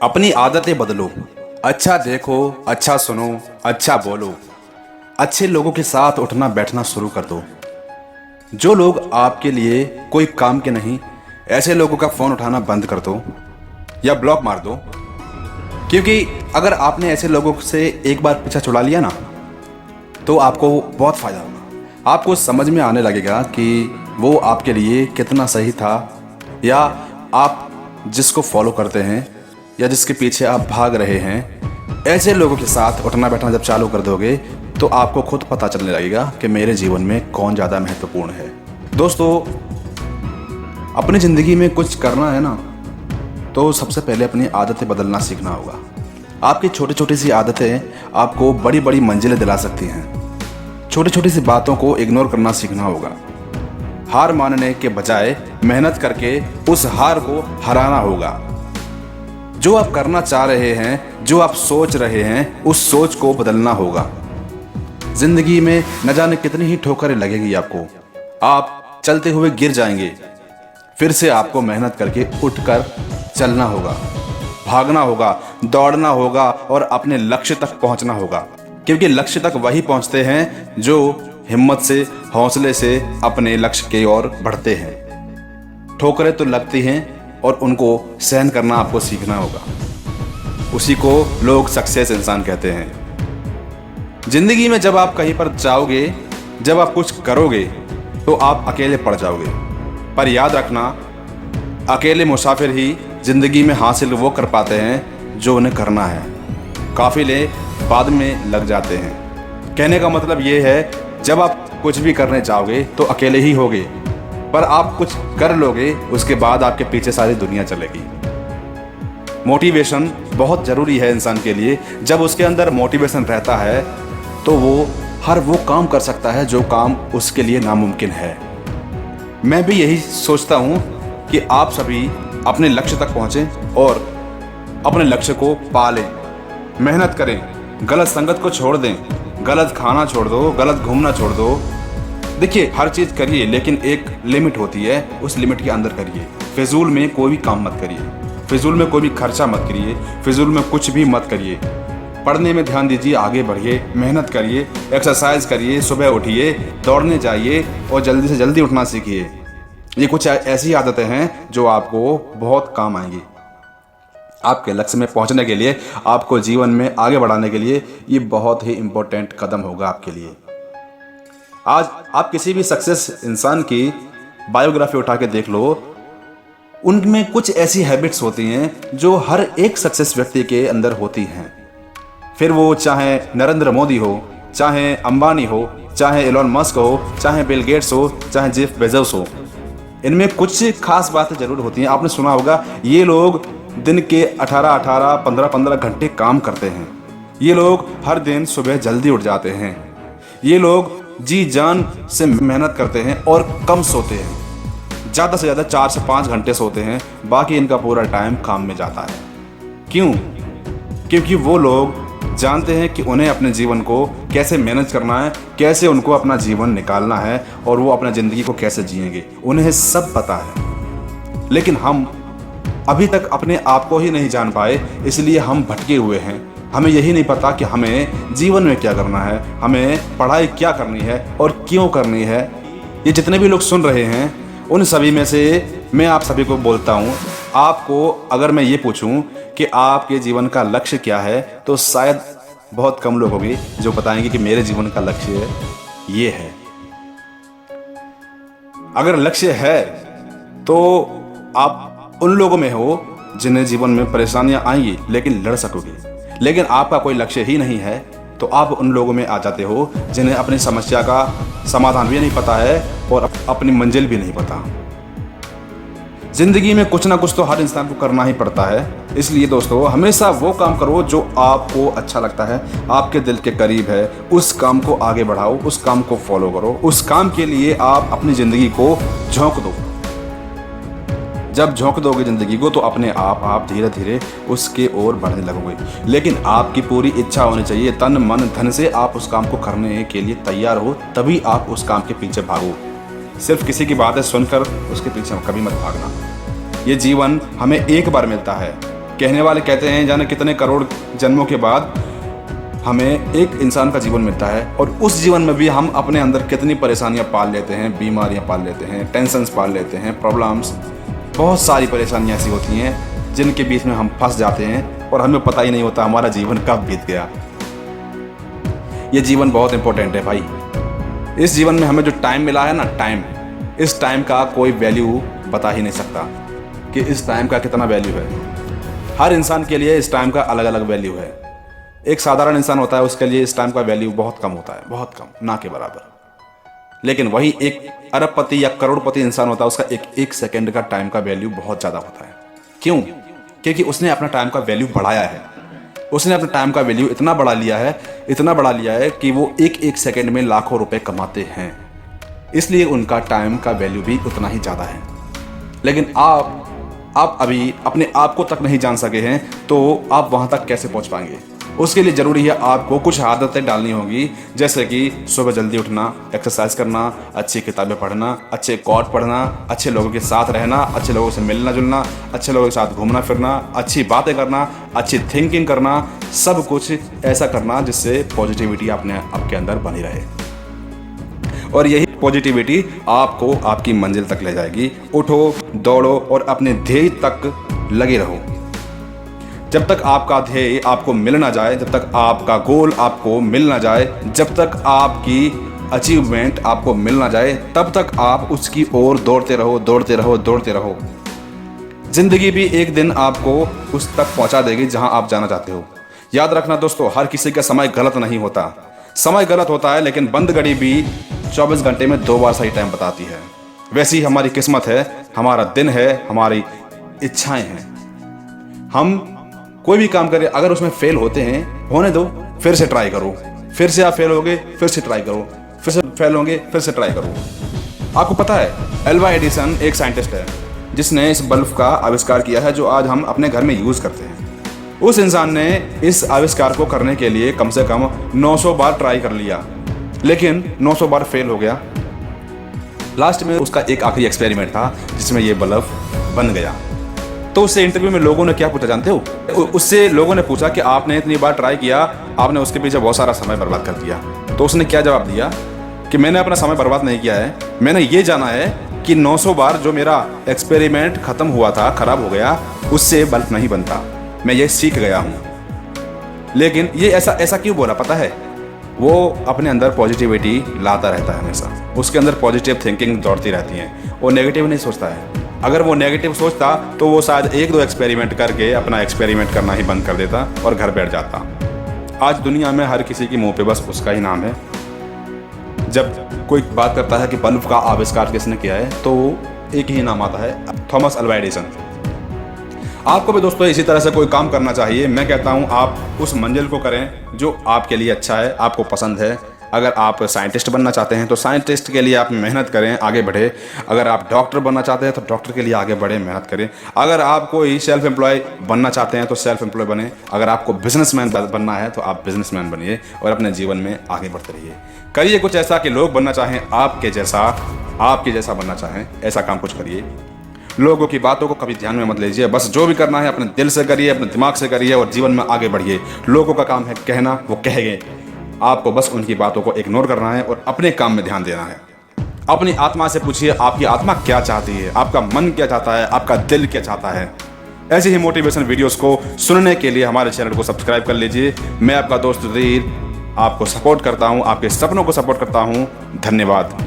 अपनी आदतें बदलो। अच्छा देखो, अच्छा सुनो, अच्छा बोलो। अच्छे लोगों के साथ उठना बैठना शुरू कर दो। जो लोग आपके लिए कोई काम के नहीं, ऐसे लोगों का फोन उठाना बंद कर दो या ब्लॉक मार दो। क्योंकि अगर आपने ऐसे लोगों से एक बार पीछा छुड़ा लिया ना, तो आपको बहुत फायदा होगा। आपको समझ में आने लगेगा कि वो आपके लिए कितना सही था, या आप जिसको फॉलो करते हैं या जिसके पीछे आप भाग रहे हैं, ऐसे लोगों के साथ उठना बैठना जब चालू कर दोगे तो आपको खुद पता चलने लगेगा कि मेरे जीवन में कौन ज़्यादा महत्वपूर्ण है। दोस्तों, अपनी ज़िंदगी में कुछ करना है ना, तो सबसे पहले अपनी आदतें बदलना सीखना होगा। आपकी छोटी छोटी सी आदतें आपको बड़ी बड़ी मंजिलें दिला सकती हैं। छोटी छोटी सी बातों को इग्नोर करना सीखना होगा। हार मानने के बजाय मेहनत करके उस हार को हराना होगा। जो आप करना चाह रहे हैं, जो आप सोच रहे हैं, उस सोच को बदलना होगा। जिंदगी में न जाने कितनी ही ठोकरें लगेगी आपको, आप चलते हुए गिर जाएंगे। फिर से आपको मेहनत करके उठकर चलना होगा, भागना होगा, दौड़ना होगा और अपने लक्ष्य तक पहुंचना होगा। क्योंकि लक्ष्य तक वही पहुंचते हैं जो हिम्मत से, हौसले से अपने लक्ष्य की ओर बढ़ते हैं। ठोकरें तो लगती हैं और उनको सहन करना आपको सीखना होगा। उसी को लोग सक्सेस इंसान कहते हैं। जिंदगी में जब आप कहीं पर जाओगे, जब आप कुछ करोगे, तो आप अकेले पड़ जाओगे। पर याद रखना, अकेले मुसाफिर ही जिंदगी में हासिल वो कर पाते हैं जो उन्हें करना है। काफिले बाद में लग जाते हैं। कहने का मतलब ये है, जब आप कुछ भी करने जाओगे तो अकेले ही होगे, पर आप कुछ कर लोगे, उसके बाद आपके पीछे सारी दुनिया चलेगी। मोटिवेशन बहुत ज़रूरी है इंसान के लिए। जब उसके अंदर मोटिवेशन रहता है तो वो हर वो काम कर सकता है जो काम उसके लिए नामुमकिन है। मैं भी यही सोचता हूँ कि आप सभी अपने लक्ष्य तक पहुँचें और अपने लक्ष्य को पालें, मेहनत करें, गलत संगत को छोड़ दें, गलत खाना छोड़ दो, गलत घूमना छोड़ दो। देखिए, हर चीज़ करिए लेकिन एक लिमिट होती है, उस लिमिट के अंदर करिए। फिजूल में कोई भी काम मत करिए, फिजूल में कोई भी खर्चा मत करिए, फिजूल में कुछ भी मत करिए। पढ़ने में ध्यान दीजिए, आगे बढ़िए, मेहनत करिए, एक्सरसाइज करिए, सुबह उठिए, दौड़ने जाइए और जल्दी से जल्दी उठना सीखिए। ये कुछ ऐसी आदतें हैं जो आपको बहुत काम आएंगी। आपके लक्ष्य में पहुंचने के लिए, आपको जीवन में आगे बढ़ाने के लिए ये बहुत ही इम्पोर्टेंट कदम होगा आपके लिए। आज आप किसी भी सक्सेस इंसान की बायोग्राफी उठा के देख लो, उनमें कुछ ऐसी हैबिट्स होती हैं जो हर एक सक्सेस व्यक्ति के अंदर होती हैं। फिर वो चाहे नरेंद्र मोदी हो, चाहे अंबानी हो, चाहे एलोन मस्क हो, चाहे बिल गेट्स हो, चाहे जेफ बेजोस हो, इनमें कुछ खास बातें जरूर होती हैं। आपने सुना होगा, ये लोग दिन के 18-18, 15-15 घंटे काम करते हैं। ये लोग हर दिन सुबह जल्दी उठ जाते हैं। ये लोग जी जान से मेहनत करते हैं और कम सोते हैं। ज़्यादा से ज़्यादा 4 से 5 घंटे सोते हैं, बाकी इनका पूरा टाइम काम में जाता है। क्यों? क्योंकि वो लोग जानते हैं कि उन्हें अपने जीवन को कैसे मैनेज करना है, कैसे उनको अपना जीवन निकालना है और वो अपना ज़िंदगी को कैसे जिएंगे, उन्हें सब पता है। लेकिन हम अभी तक अपने आप को ही नहीं जान पाए, इसलिए हम भटके हुए हैं। हमें यही नहीं पता कि हमें जीवन में क्या करना है, हमें पढ़ाई क्या करनी है और क्यों करनी है। ये जितने भी लोग सुन रहे हैं, उन सभी में से मैं आप सभी को बोलता हूँ, आपको अगर मैं ये पूछूं कि आपके जीवन का लक्ष्य क्या है, तो शायद बहुत कम लोग होंगे जो बताएंगे कि मेरे जीवन का लक्ष्य ये है। अगर लक्ष्य है तो आप उन लोगों में हो जिन्हें जीवन में परेशानियां आएंगी लेकिन लड़ सकोगे। लेकिन आपका कोई लक्ष्य ही नहीं है तो आप उन लोगों में आ जाते हो जिन्हें अपनी समस्या का समाधान भी नहीं पता है और अपनी मंजिल भी नहीं पता। जिंदगी में कुछ ना कुछ तो हर इंसान को करना ही पड़ता है। इसलिए दोस्तों, हमेशा वो काम करो जो आपको अच्छा लगता है, आपके दिल के करीब है। उस काम को आगे बढ़ाओ, उस काम को फॉलो करो। उस काम के लिए आप अपनी ज़िंदगी को झोंक दो। जब झोंक दोगे ज़िंदगी को तो अपने आप धीरे धीरे उसके ओर बढ़ने लगोगे। लेकिन आपकी पूरी इच्छा होनी चाहिए, तन मन धन से आप उस काम को करने के लिए तैयार हो, तभी आप उस काम के पीछे भागो। सिर्फ किसी की बातें सुनकर उसके पीछे कभी मत भागना। ये जीवन हमें एक बार मिलता है, कहने वाले कहते हैं जाने कितने करोड़ जन्मों के बाद हमें एक इंसान का जीवन मिलता है, और उस जीवन में भी हम अपने अंदर कितनी परेशानियां पाल लेते हैं, बीमारियां पाल लेते हैं, टेंशन्स पाल लेते हैं, प्रॉब्लम्स, बहुत सारी परेशानियां ऐसी होती हैं जिनके बीच में हम फंस जाते हैं और हमें पता ही नहीं होता हमारा जीवन कब बीत गया। ये जीवन बहुत इंपॉर्टेंट है भाई। इस जीवन में हमें जो टाइम मिला है ना, टाइम, इस टाइम का कोई वैल्यू बता ही नहीं सकता कि इस टाइम का कितना वैल्यू है। हर इंसान के लिए इस टाइम का अलग अलग वैल्यू है। एक साधारण इंसान होता है, उसके लिए इस टाइम का वैल्यू बहुत कम होता है, बहुत कम, ना के बराबर। लेकिन वही एक अरबपति या करोड़पति इंसान होता है, उसका एक सेकंड का टाइम का वैल्यू बहुत ज़्यादा होता है। क्यों? क्योंकि उसने अपना टाइम का वैल्यू बढ़ाया है। उसने अपने टाइम का वैल्यू इतना बढ़ा लिया है, इतना बढ़ा लिया है कि वो एक सेकंड में लाखों रुपए कमाते हैं। इसलिए उनका टाइम का वैल्यू भी उतना ही ज़्यादा है। लेकिन आप अभी अपने आप को तक नहीं जान सके हैं, तो आप वहाँ तक कैसे पहुँच पाएंगे? उसके लिए ज़रूरी है आपको कुछ आदतें डालनी होगी, जैसे कि सुबह जल्दी उठना, एक्सरसाइज करना, अच्छी किताबें पढ़ना, अच्छे कोट पढ़ना, अच्छे लोगों के साथ रहना, अच्छे लोगों से मिलना जुलना, अच्छे लोगों के साथ घूमना फिरना, अच्छी बातें करना, अच्छी थिंकिंग करना, सब कुछ ऐसा करना जिससे पॉजिटिविटी आपके अंदर बनी रहे। और यही पॉजिटिविटी आपको आपकी मंजिल तक ले जाएगी। उठो, दौड़ो और अपने ध्येय तक लगे रहो। जब तक आपका ध्येय आपको मिल ना जाए, जब तक आपका गोल आपको मिल ना जाए, जब तक आपकी अचीवमेंट आपको मिल ना जाए, तब तक आप उसकी ओर दौड़ते रहो, दौड़ते रहो, दौड़ते रहो। जिंदगी भी एक दिन आपको उस तक पहुंचा देगी जहां आप जाना चाहते हो। याद रखना दोस्तों, हर किसी का समय गलत नहीं होता। समय गलत होता है, लेकिन बंद घड़ी भी 24 घंटे में 2 बार सही टाइम बताती है। वैसी ही हमारी किस्मत है, हमारा दिन है, हमारी इच्छाएं हैं। हम कोई भी काम करें, अगर उसमें फेल होते हैं, होने दो, फिर से ट्राई करो। फिर से आप फेल होगे, फिर से ट्राई करो, फिर से फेल होंगे, फिर से ट्राई करो। आपको पता है, एल्वा एडिसन एक साइंटिस्ट है जिसने इस बल्ब का आविष्कार किया है जो आज हम अपने घर में यूज़ करते हैं। उस इंसान ने इस आविष्कार को करने के लिए कम से कम 900 बार ट्राई कर लिया, लेकिन 900 बार फेल हो गया। लास्ट में उसका एक आखिरी एक्सपेरिमेंट था जिसमें ये बल्ब बन गया। तो उससे इंटरव्यू में लोगों ने क्या पूछा जानते हो? उससे लोगों ने पूछा कि आपने इतनी बार ट्राई किया, आपने उसके पीछे बहुत सारा समय बर्बाद कर दिया। तो उसने क्या जवाब दिया कि मैंने अपना समय बर्बाद नहीं किया है, मैंने ये जाना है कि 900 बार जो मेरा एक्सपेरिमेंट खत्म हुआ था, खराब हो गया, उससे बल्ब नहीं बनता। मैं ये सीख गया हूँ। लेकिन ये ऐसा क्यों बोला पता है? वो अपने अंदर पॉजिटिविटी लाता रहता है हमेशा। उसके अंदर पॉजिटिव थिंकिंग दौड़ती रहती है। वो नेगेटिव नहीं सोचता है। अगर वो नेगेटिव सोचता तो वो शायद 1-2 एक्सपेरिमेंट करके अपना एक्सपेरिमेंट करना ही बंद कर देता और घर बैठ जाता। आज दुनिया में हर किसी के मुंह पे बस उसका ही नाम है। जब कोई बात करता है कि बल्ब का आविष्कार किसने किया है, तो एक ही नाम आता है, थॉमस अल्वा एडिसन। आपको भी दोस्तों इसी तरह से कोई काम करना चाहिए। मैं कहता हूँ आप उस मंजिल को करें जो आपके लिए अच्छा है, आपको पसंद है। अगर आप साइंटिस्ट बनना चाहते हैं तो साइंटिस्ट के लिए आप मेहनत करें, आगे बढ़े। अगर आप डॉक्टर बनना चाहते हैं तो डॉक्टर के लिए आगे बढ़े, मेहनत करें। अगर आप कोई सेल्फ एम्प्लॉय बनना चाहते हैं तो सेल्फ एम्प्लॉय बने। अगर आपको बिजनेसमैन बनना है तो आप बिजनेसमैन बनिए और अपने जीवन में आगे बढ़ते रहिए। करिए कुछ ऐसा कि लोग बनना चाहें आपके जैसा बनना चाहें, ऐसा काम कुछ करिए। लोगों की बातों को कभी ध्यान में मत लीजिए। बस जो भी करना है अपने दिल से करिए, अपने दिमाग से करिए और जीवन में आगे बढ़िए। लोगों का काम है कहना, वो कहेंगे। आपको बस उनकी बातों को इग्नोर करना है और अपने काम में ध्यान देना है। अपनी आत्मा से पूछिए, आपकी आत्मा क्या चाहती है, आपका मन क्या चाहता है, आपका दिल क्या चाहता है। ऐसे ही मोटिवेशन वीडियोस को सुनने के लिए हमारे चैनल को सब्सक्राइब कर लीजिए। मैं आपका दोस्त रीर आपको सपोर्ट करता हूँ, आपके सपनों को सपोर्ट करता हूँ। धन्यवाद।